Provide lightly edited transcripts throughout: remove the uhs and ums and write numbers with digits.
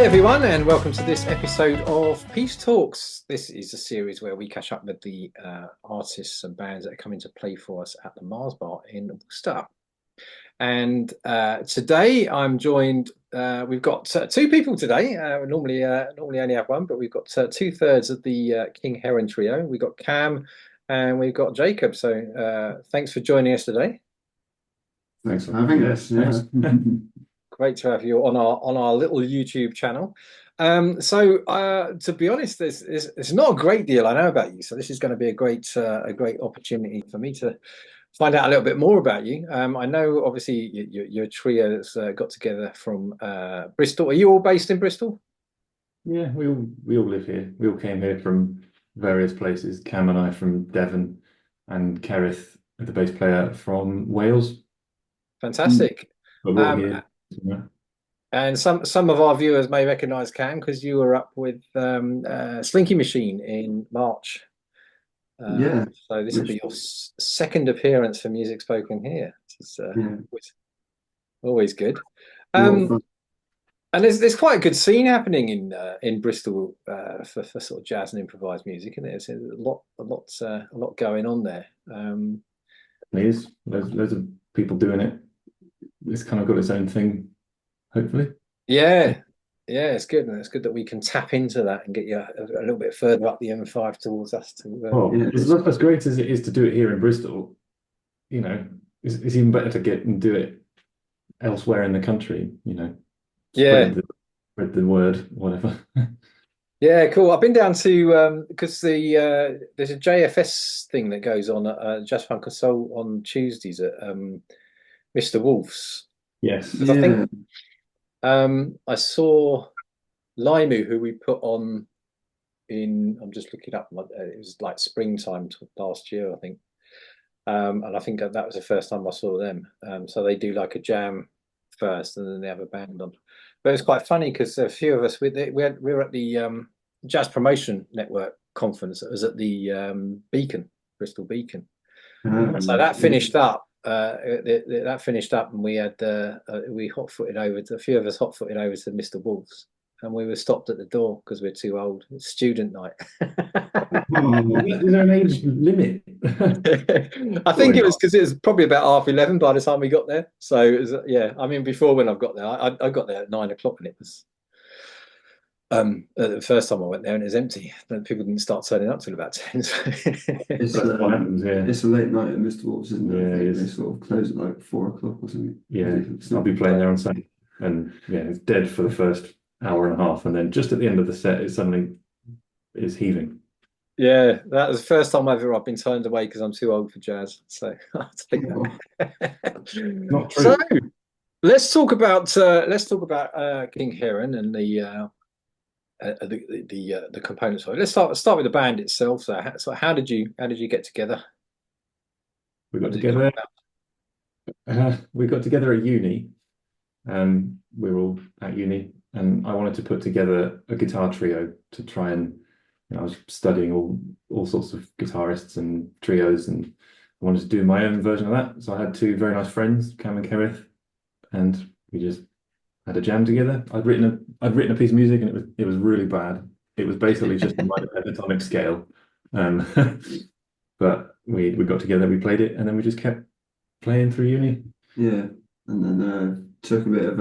Hi everyone, and welcome to this episode of Peace Talks. This is a series where we catch up with the artists and bands that are coming to play for us at the Marr Bar in Worcester. And today I'm joined. We've got two people today. Normally only have one, but we've got 2/3 of the King Heron trio. We've got Cam and we've got Jacob. So thanks for joining us today. Thanks for having us. Yes. Great to have you on our little YouTube channel. To be honest, there's not a great deal I know about you, so this is going to be a great opportunity for me to find out a little bit more about you. I know obviously you're a trio that's got together from Bristol. Are you all based in Bristol? Yeah, we all live here. We all came here from various places. Cam and I from Devon, and Kerith, the bass player, from Wales. Fantastic. But we're all here. And some of our viewers may recognise Cam because you were up with Slinky Machine in March. Yeah. So this will be your second appearance for Music Spoken here. It's always good. And there's quite a good scene happening in Bristol for sort of jazz and improvised music, and there's a lot going on there. There's loads of people doing it. It's kind of got its own thing, hopefully. Yeah, it's good, and it's good that we can tap into that and get you a little bit further up the M5 towards us. As great as it is to do it here in Bristol, it's even better to get and do it elsewhere in the country. Yeah, spread the word, whatever. Yeah, cool. I've been down to because there's a JFS thing that goes on at Jazz Funk and Soul on Tuesdays at Mr. Wolf's. Yes. I think I saw Limu, who we put on I'm just looking up, it was like springtime last year, I think. And I think that was the first time I saw them. So they do like a jam first and then they have a band on. But it's quite funny because a few of us, we were at the Jazz Promotion Network conference that was at the Bristol Beacon. So that finished up. That finished up, and we had we hot-footed over to a few of us hot-footed over to Mr. Wolf's, and we were stopped at the door because we're too old. It's student night. Is there an age limit? I think it was because it was probably about 11:30 by the time we got there. So it was, I mean, before when I got there, I got there at 9 o'clock, and it was the first time I went there and it was empty. Then people didn't start turning up till about 10. It's a late night at Mr. Wolf's, isn't it? Yeah, they sort of close at like 4 o'clock or something. Yeah, I'll be playing there on Sunday, and it's dead for the first hour and a half, and then just at the end of the set, it suddenly is heaving. Yeah, that was the first time I've been turned away because I'm too old for jazz. So I'll take that. Not true. So let's talk about King Heron and the components of it. Let's start with the band itself. So how did you get together? We got together at uni. We were all at uni, and I wanted to put together a guitar trio to try and I was studying all sorts of guitarists and trios, and I wanted to do my own version of that. So I had two very nice friends, Cam and Kerith, and we just had a jam together. I'd written a piece of music, and it was really bad. It was basically just a minor pentatonic scale, but we got together, we played it, and then we just kept playing through uni. Yeah, and then took a bit of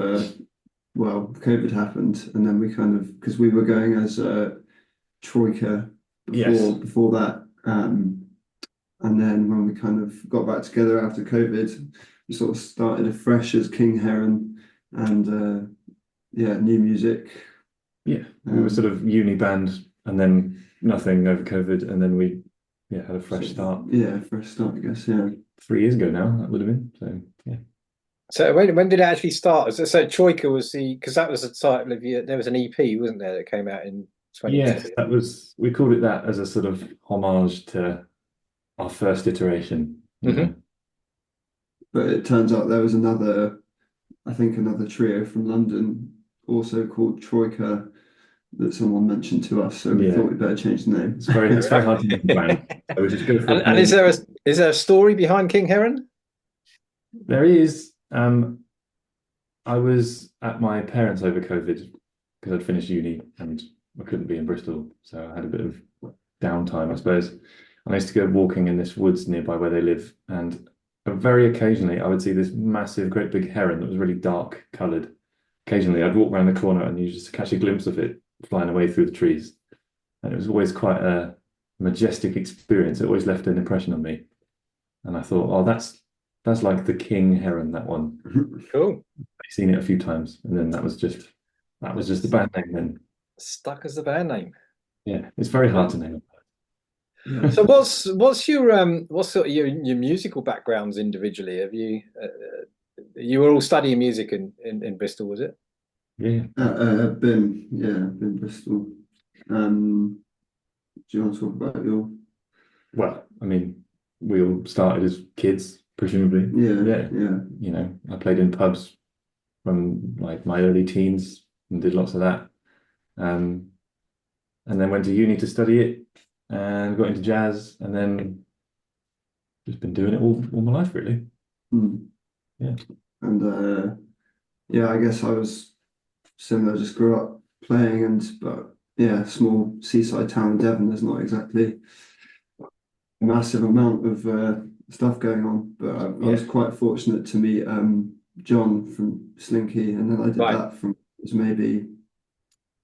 COVID happened, and then we because we were going as Troika before that, and then when we kind of got back together after COVID, we sort of started afresh as King Heron, and new music. Yeah, we were sort of uni band, and then nothing over COVID, and then we had a fresh start. Yeah, fresh start, I guess. Yeah, 3 years ago now that would have been. So yeah. So when did it actually start? So Troika was because that was the title of there was an EP, wasn't there, that came out in 2020? Yes, we called it that as a sort of homage to our first iteration. Mm-hmm. But it turns out there was another trio from London also called Troika that someone mentioned to us, so we thought we'd better change the name. It's very hard to make a plan. So we just go for and is there a story behind King Heron? There is. I was at my parents over COVID, because I'd finished uni and I couldn't be in Bristol, so I had a bit of downtime, I suppose. And I used to go walking in this woods nearby where they live, and very occasionally I would see this massive, great big heron that was really dark coloured. Occasionally I'd walk around the corner and you just catch a glimpse of it flying away through the trees. And it was always quite a majestic experience. It always left an impression on me. And I thought, oh, that's like the king heron, that one. Cool. I've seen it a few times, and then that was just the band name then. Stuck as the band name. Yeah, it's very hard to name. So what's your what's sort of your musical backgrounds individually? Have you you were all studying music in Bristol, was it? Yeah. I've been Bristol. Do you want to talk about your? Well, I mean, we all started as kids, presumably. Yeah. You know, I played in pubs from like my early teens and did lots of that. And then went to uni to study it and got into jazz, and then just been doing it all my life, really. Yeah. And I guess I was similar, just grew up playing, but yeah, small seaside town in Devon, there's not exactly a massive amount of stuff going on, but I was quite fortunate to meet John from Slinky, and then I did that from maybe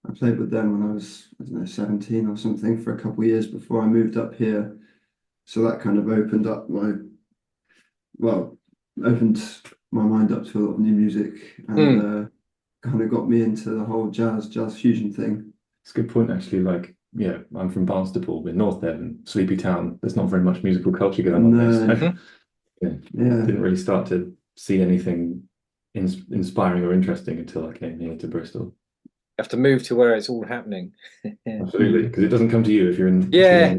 I played with them when I was, I don't know, 17 or something for a couple of years before I moved up here. So that kind of opened my mind up to a lot of new music, and kind of got me into the whole jazz fusion thing. It's a good point, actually. Like, yeah, I'm from Barnstaple in North Devon, sleepy town. There's not very much musical culture going on there. So, didn't really start to see anything inspiring or interesting until I came here to Bristol. You have to move to where it's all happening. Absolutely, because it doesn't come to you if you're in. Yeah,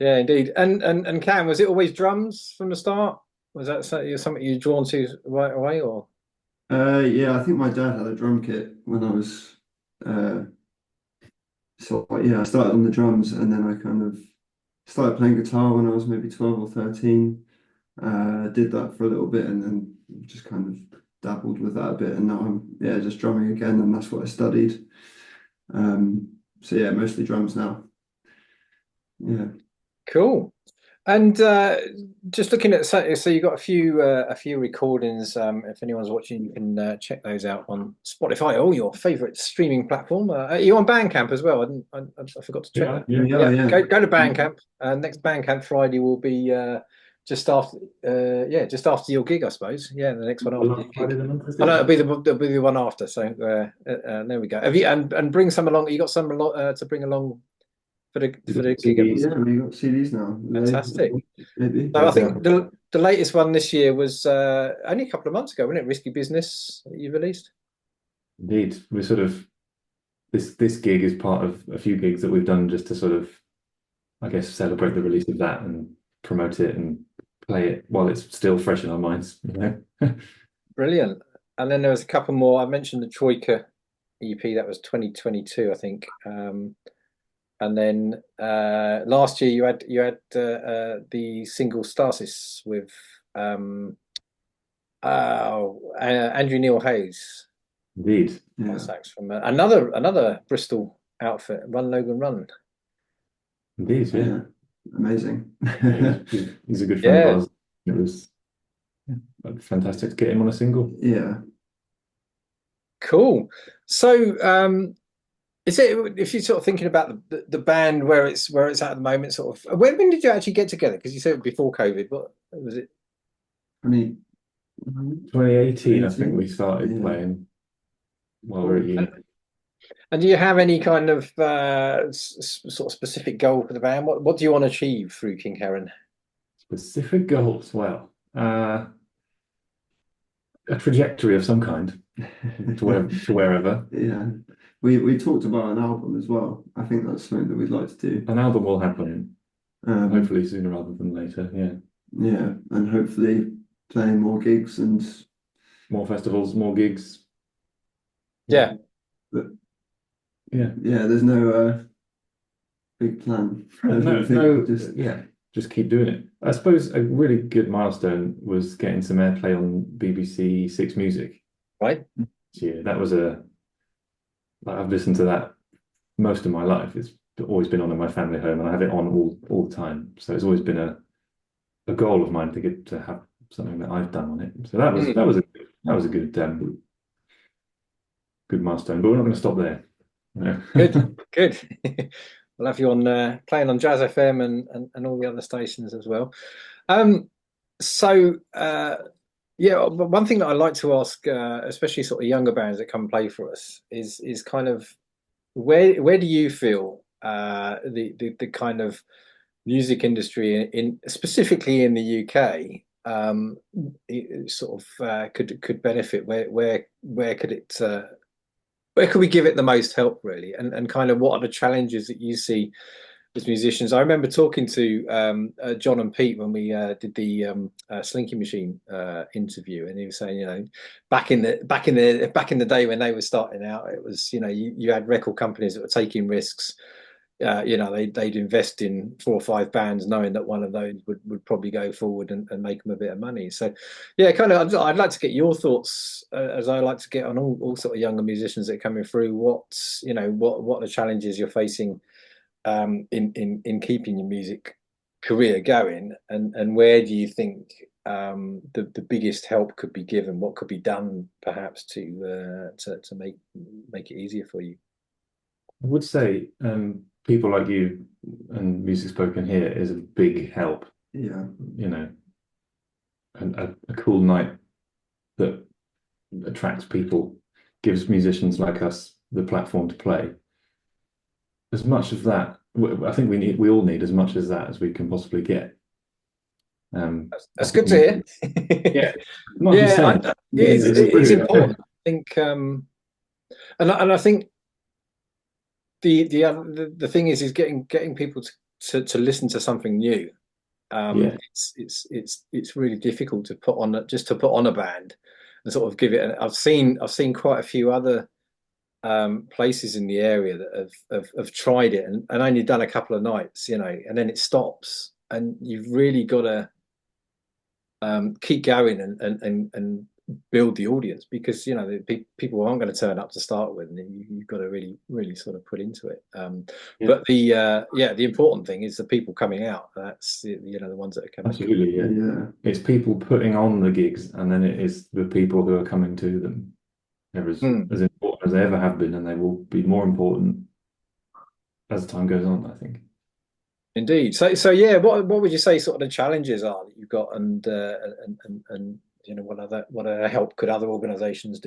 indeed. And Cam, was it always drums from the start? Was that something you were drawn to right away, or? I think my dad had a drum kit when I was. I started on the drums, and then I kind of started playing guitar when I was maybe 12 or 13. Did that for a little bit, and then just kind of dabbled with that a bit, and now I'm just drumming again, and that's what I studied. Mostly drums now. Yeah. Cool. And just looking at, so you got a few recordings. If anyone's watching, you can check those out on Spotify or your favorite streaming platform. Are you on Bandcamp as well? I forgot to check that. Yeah. Go to Bandcamp. Next Bandcamp Friday will be just after your gig, I suppose. Yeah, the next one after your gig. I know it'll be the one after. So there we go. Have you and bring some along? You got some to bring along for the gig? Yeah, we got CDs now. Fantastic. Maybe. So I think the latest one this year was only a couple of months ago, wasn't it? Risky Business that you released. Indeed, we're sort of this gig is part of a few gigs that we've done just to sort of, I guess, celebrate the release of that and promote it and play it while it's still fresh in our minds. You know? Brilliant. And then there was a couple more. I mentioned the Troika EP, that was 2022, I think. And then last year you had the single Stasis with Andrew Neil Hayes. Indeed. Yeah. Sax from another Bristol outfit, Run Logan Run. Indeed, yeah. Amazing. He's a good friend of ours. It was fantastic to get him on a single. Yeah. Cool. So is it, if you're sort of thinking about the band where it's at the moment, sort of when did you actually get together? Because you said it before COVID. What was it? 2018, I think we started playing while we were at uni. And do you have any kind of sort of specific goal for the band? What do you want to achieve through King Heron? Specific goals? Well, a trajectory of some kind to wherever. Yeah. We talked about an album as well. I think that's something that we'd like to do. An album will happen, hopefully sooner rather than later. Yeah. Yeah, and hopefully playing more gigs and more festivals, more gigs. Yeah. But there's no big plan. Just keep doing it. I suppose a really good milestone was getting some airplay on BBC Six Music. Right. Yeah, that was a like I've listened to that most of my life. It's always been on in my family home, and I have it on all the time. So it's always been a goal of mine to get to have something that I've done on it. So that was a good good milestone. But we're not going to stop there. Good. We'll have you on playing on Jazz FM and all the other stations as well. So yeah, one thing that I like to ask, especially sort of younger bands that come play for us, is kind of where do you feel the kind of music industry in specifically in the UK sort of could benefit? Where could it where could we give it the most help, really? And kind of what are the challenges that you see as musicians? I remember talking to John and Pete when we did the Slinky Machine interview, and he was saying, you know, back in the day when they were starting out, it was, you know, you had record companies that were taking risks. You know, they'd invest in 4 or 5 bands, knowing that one of those would probably go forward and make them a bit of money. So, yeah, kind of, I'd like to get your thoughts, as I like to get on all sort of younger musicians that are coming through. What are the challenges you're facing in keeping your music career going, and where do you think the biggest help could be given? What could be done perhaps to make it easier for you? I would say people like you and Music Spoken Here is a big help. Yeah. You know, a cool night that attracts people, gives musicians like us the platform to play. As much of that, I think we all need as much as that as we can possibly get. That's good to hear. Yeah, it's important. I think, and I think the thing is getting people to listen to something new. It's really difficult to put on a band and sort of give it. I've seen quite a few other places in the area that have tried it and only done a couple of nights, you know, and then it stops, and you've really got to keep going and build the audience, because you know people aren't going to turn up to start with, and you've got to really sort of put into it. But the important thing is the people coming out. That's the ones that are coming. Absolutely, yeah. It's people putting on the gigs, and then it is the people who are coming to them. They're as important as they ever have been, and they will be more important as time goes on, I think. Indeed. So yeah, what would you say sort of the challenges are that you've got, and you know, what other help could other organisations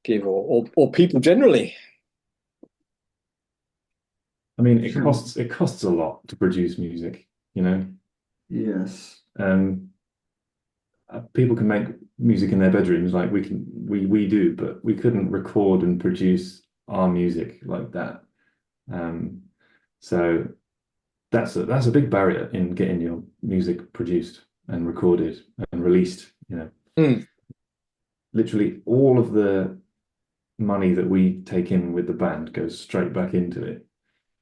give, or people generally? I mean, it costs a lot to produce music, you know. Yes. People can make music in their bedrooms, like we do, but we couldn't record and produce our music like that. So that's a big barrier in getting your music produced and recorded and released, you know. Literally all of the money that we take in with the band goes straight back into it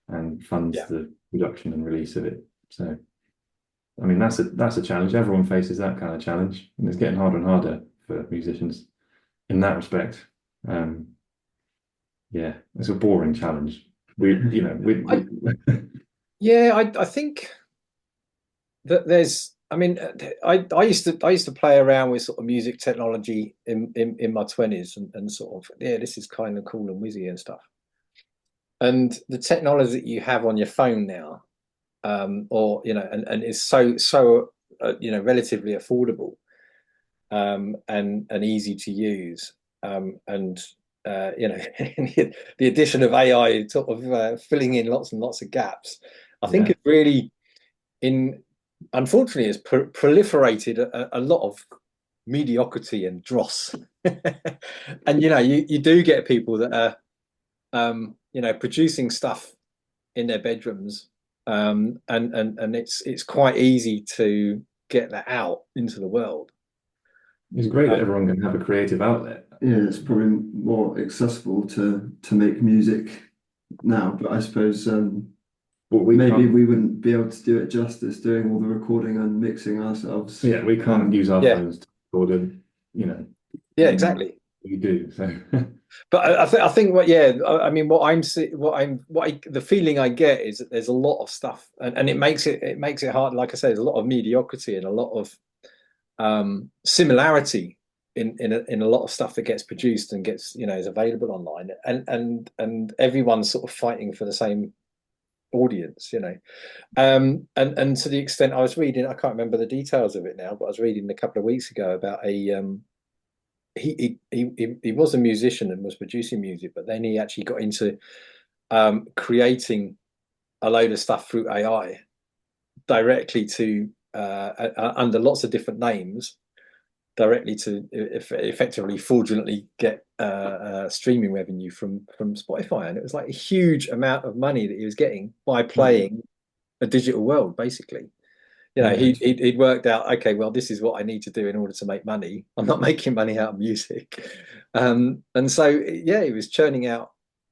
and funds the production and release of it. So I mean, that's a challenge. Everyone faces that kind of challenge, and it's getting harder and harder for musicians in that respect. Yeah, it's a boring challenge. I think that there's. I mean, I used to play around with sort of music technology in my 20s, and sort of, this is kind of cool and whizzy and stuff. And the technology that you have on your phone now, or you know, and it's so you know, relatively affordable, and easy to use, and you know, the addition of AI sort of filling in lots and lots of gaps, I think it really, unfortunately, has proliferated a lot of mediocrity and dross. And you know, you do get people that are you know, producing stuff in their bedrooms, and it's quite easy to get that out into the world. It's great that everyone can have a creative outlet. Yeah, it's probably more accessible to make music now, but I suppose maybe we wouldn't be able to do it justice doing all the recording and mixing ourselves. Yeah, we can't use our phones to record, you know. Yeah, exactly. we do. So But I think what, yeah, I mean, the feeling I get is that there's a lot of stuff, and it makes it hard. Like I say, there's a lot of mediocrity and a lot of similarity in a lot of stuff that gets produced and gets, is available online, and everyone's sort of fighting for the same audience, and to the extent I was reading, I can't remember the details of it now, but I was reading a couple of weeks ago about a he was a musician and was producing music, but then he actually got into creating a load of stuff through AI directly to under lots of different names, directly to effectively fraudulently get streaming revenue from Spotify, and it was like a huge amount of money that he was getting by playing a digital world, basically. He'd worked out, okay, well, this is what I need to do in order to make money. I'm not making money out of music, and so yeah, he was churning out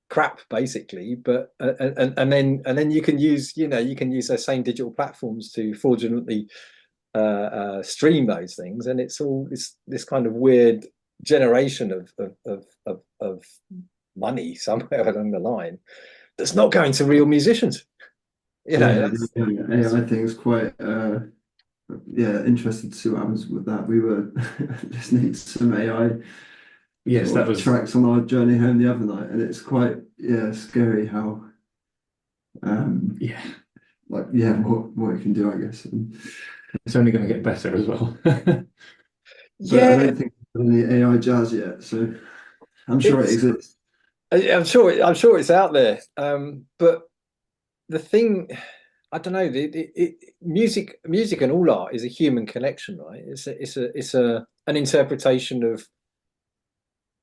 crap basically. But and then you can use those same digital platforms to fraudulently stream those things, and it's all this kind of weird generation of money somewhere along the line that's not going to real musicians. The AI thing is quite interested to see what happens with that. We were listening to some AI that was tracks on our journey home the other night, and it's quite scary how what it can do, I guess. And it's only going to get better as well. Yeah, I don't think there's any AI jazz yet, so I'm sure it exists. I'm sure it's out there. But the thing, I don't know. Music and all art is a human connection, right? It's an interpretation of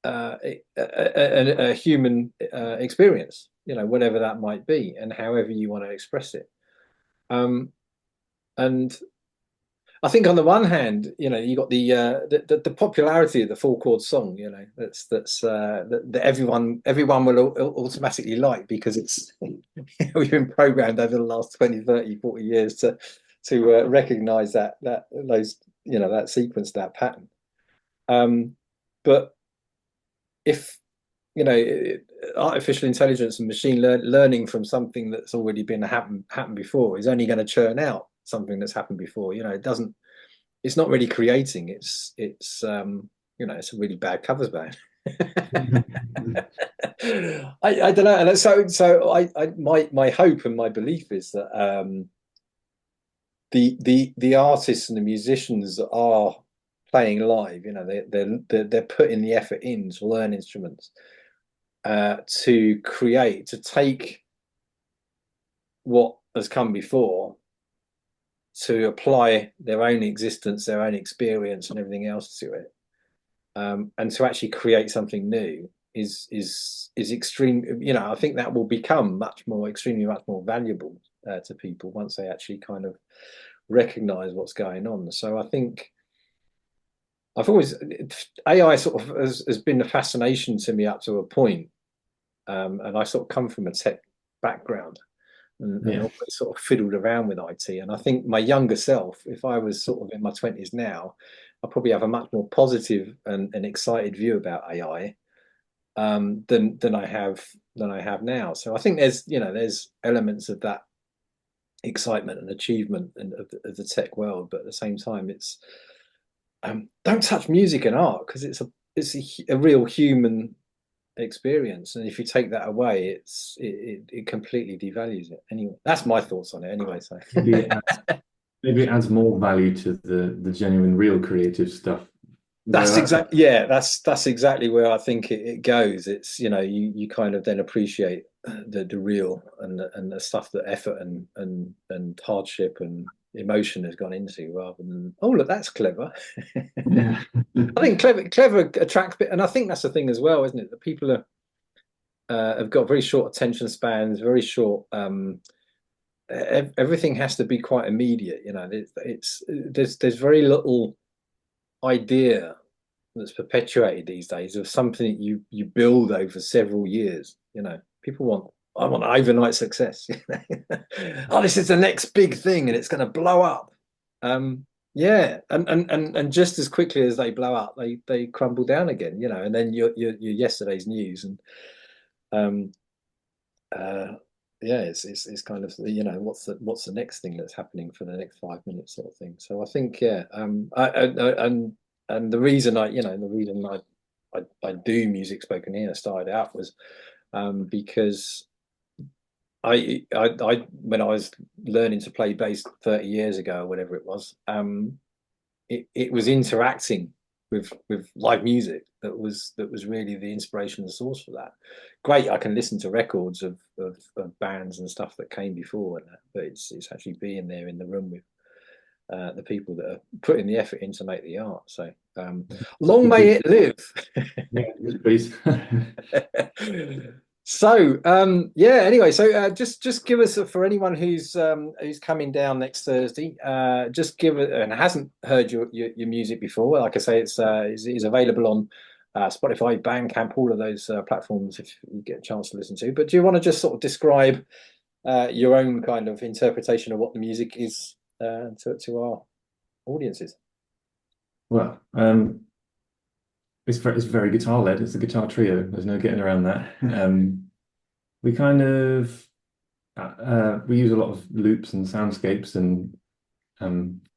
a human experience, whatever that might be, and however you want to express it. And I think on the one hand, you got the popularity of the four chord song, that everyone will automatically like, because it's we've been programmed over the last 20, 30, 40 years to recognize that sequence, that pattern. But if artificial intelligence and machine learning from something that's already been happened before is only going to churn out something that's happened before, it's not really creating, it's a really bad covers band. I don't know, and so my hope and my belief is that the artists and the musicians that are playing live, they're putting the effort in to learn instruments, to take what has come before, to apply their own existence, their own experience, and everything else to it, and to actually create something new is extreme. I think that will become extremely much more valuable to people once they actually kind of recognize what's going on. So I think AI sort of has been a fascination to me up to a point, and I sort of come from a tech background, and always sort of fiddled around with IT. And I think my younger self, if I was sort of in my 20s now, I probably have a much more positive and excited view about AI than I have now. So I think there's elements of that excitement and achievement of the tech world, but at the same time, it's don't touch music and art, because it's a real human experience, and if you take that away, it completely devalues it. Anyway, that's my thoughts on it anyway. So maybe it adds more value to the genuine, real creative stuff. That's exactly where I think it goes. It's you kind of then appreciate the real and the stuff that effort and hardship and emotion has gone into, rather than, oh look, that's clever. Yeah. I think clever attracts, and I think that's the thing as well, isn't it? That people have got very short attention spans, very short. Everything has to be quite immediate. There's very little idea that's perpetuated these days of something that you build over several years. People I want overnight success. Oh, this is the next big thing and it's going to blow up. Yeah, and just as quickly as they blow up, they crumble down again, and then your yesterday's news, and um uh yeah, it's kind of, what's the next thing that's happening for the next 5 minutes, sort of thing. So I think, yeah, and the reason I do music spoken here started out was because I when I was learning to play bass 30 years ago or whatever it was, it was interacting with live music that was really the inspiration and source for that. Great, I can listen to records of bands and stuff that came before, but it's actually being there in the room with the people that are putting the effort in to make the art. So long may it live. Yeah, please. So yeah, anyway, so just give us, for anyone who's coming down next Thursday, just give it, and hasn't heard your music before. Like I say, it's available on Spotify, Bandcamp, all of those platforms if you get a chance to listen to. But do you want to just sort of describe your own kind of interpretation of what the music is to our audiences? Well, it's very guitar led. It's a guitar trio. There's no getting around that. We kind of we use a lot of loops and soundscapes and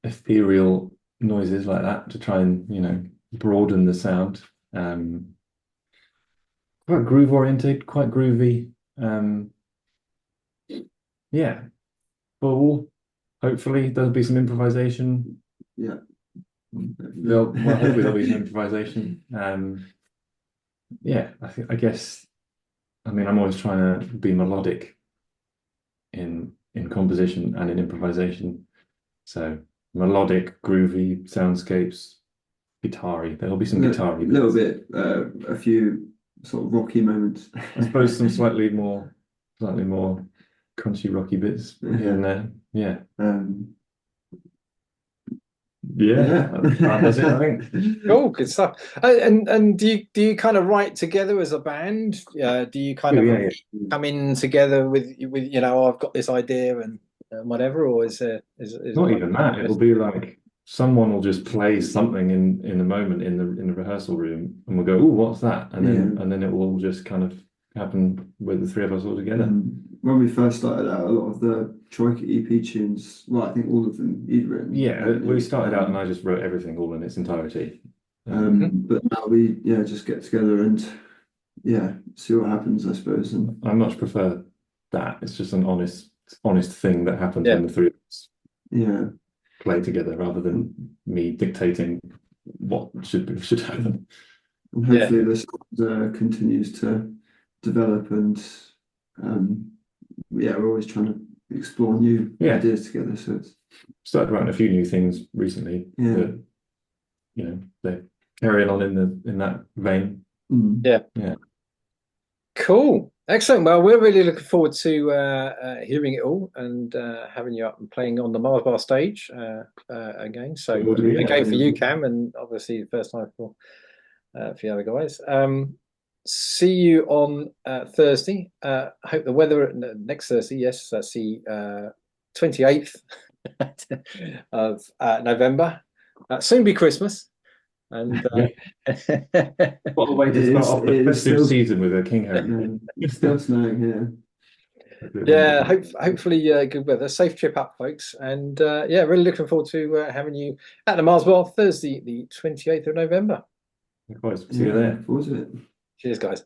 ethereal noises like that to try and broaden the sound. Quite groove oriented, quite groovy. Yeah, full. Hopefully there'll be some improvisation. Yeah. Hopefully there'll be some improvisation. Yeah, I guess. I mean, I'm always trying to be melodic in composition and in improvisation. So melodic, groovy soundscapes, guitar-y. There'll be some guitar-y. A little bit, a few sort of rocky moments. I suppose some slightly more crunchy rocky bits here and there. Yeah. Yeah, that's it, I think. Cool, good stuff. And do you kind of write together as a band? Do you kind of come in together with I've got this idea and whatever, or is not even that? It'll be like someone will just play something in the moment in the rehearsal room, and we'll go, "Oh, what's that?" And then it will all just kind of happen with the three of us all together. When we first started out, a lot of the Troika EP tunes, well, I think all of them you'd written. Yeah, we started out and I just wrote everything all in its entirety. But now we just get together and see what happens, I suppose. And I much prefer that. It's just an honest thing that happens when the three of us play together, rather than me dictating what should happen. And hopefully this continues to develop, and we're always trying to explore new ideas together. So it's started writing a few new things recently. That, they're carrying on in that vein. Yeah. Cool. Excellent. Well, we're really looking forward to hearing it all and having you up and playing on the Mars Bar stage again. So again for you, Cam, and obviously the first time for the other guys. See you on Thursday. Hope the weather next Thursday. Yes, that's the 28th of November. Soon be Christmas. And what a way to start off the festive season with a King Heron. It's still snowing here. Yeah, hopefully good weather. Safe trip up, folks. And really looking forward to having you at the Mars Bar Thursday, the 28th of November. Of course, see you there. Forward to it. Cheers, guys.